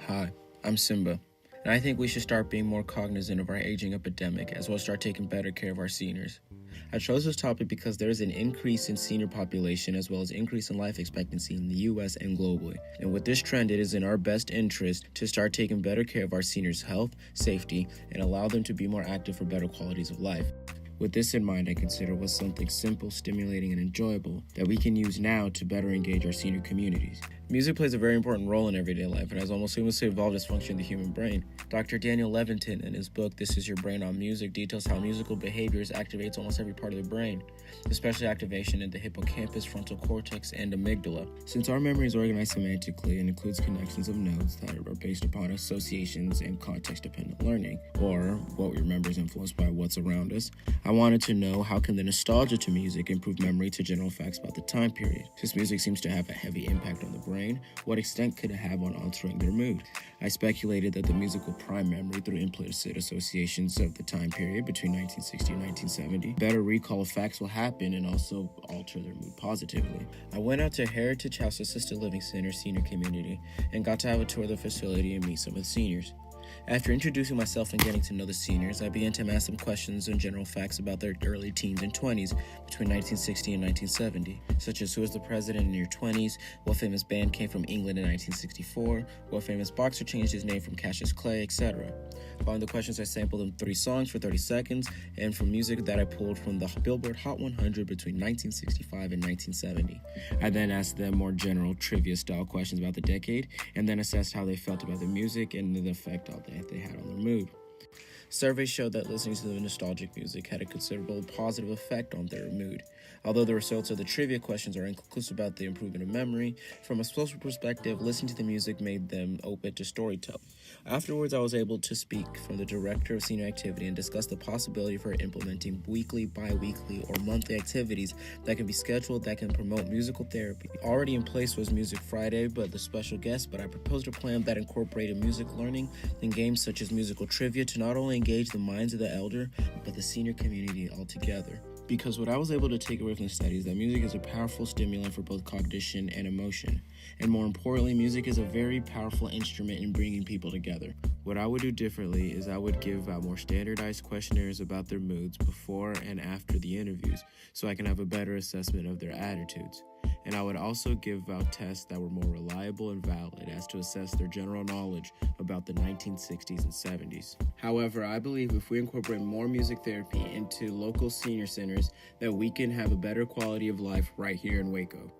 Hi, I'm Simba, and I think we should start being more cognizant of our aging epidemic as well as start taking better care of our seniors. I chose this topic because there is an increase in senior population as well as increase in life expectancy in the US and globally. And with this trend, it is in our best interest to start taking better care of our seniors' health, safety, and allow them to be more active for better qualities of life. With this in mind, I consider what's something simple, stimulating, and enjoyable that we can use now to better engage our senior communities. Music plays a very important role in everyday life and has almost seamlessly evolved as function in the human brain. Dr. Daniel Levitin, in his book, This Is Your Brain on Music, details how musical behaviors activates almost every part of the brain, especially activation in the hippocampus, frontal cortex, and amygdala. Since our memory is organized semantically and includes connections of nodes that are based upon associations and context-dependent learning, or what we remember is influenced by what's around us, I wanted to know how can the nostalgia to music improve memory to general facts about the time period. Since music seems to have a heavy impact on the brain, what extent could it have on altering their mood? I speculated that the music will prime memory through implicit associations of the time period between 1960 and 1970. Better recall of facts will happen and also alter their mood positively. I went out to Heritage House Assisted Living Center senior community and got to have a tour of the facility and meet some of the seniors. After introducing myself and getting to know the seniors, I began to ask them questions and general facts about their early teens and 20s between 1960 and 1970, such as who was the president in your 20s, what famous band came from England in 1964, what famous boxer changed his name from Cassius Clay, etc. Following the questions, I sampled them 3 songs for 30 seconds and from music that I pulled from the Billboard Hot 100 between 1965 and 1970. I then asked them more general trivia-style questions about the decade and then assessed how they felt about the music and the effect that they had on their mood. Surveys showed that listening to the nostalgic music had a considerable positive effect on their mood. Although the results of the trivia questions are inconclusive about the improvement of memory, from a social perspective, listening to the music made them open to storytelling. Afterwards, I was able to speak from the director of senior activity and discuss the possibility for implementing weekly, bi-weekly, or monthly activities that can be scheduled that can promote musical therapy. Already in place was Music Friday, but the special guest, but I proposed a plan that incorporated music learning and games such as musical trivia to not only engage the minds of the elder, but the senior community altogether. Because what I was able to take away from the study is that music is a powerful stimulant for both cognition and emotion. And more importantly, music is a very powerful instrument in bringing people together. What I would do differently is I would give out more standardized questionnaires about their moods before and after the interviews, so I can have a better assessment of their attitudes. And I would also give out tests that were more reliable and valid as to assess their general knowledge about the 1960s and 70s. However, I believe if we incorporate more music therapy into local senior centers, that we can have a better quality of life right here in Waco.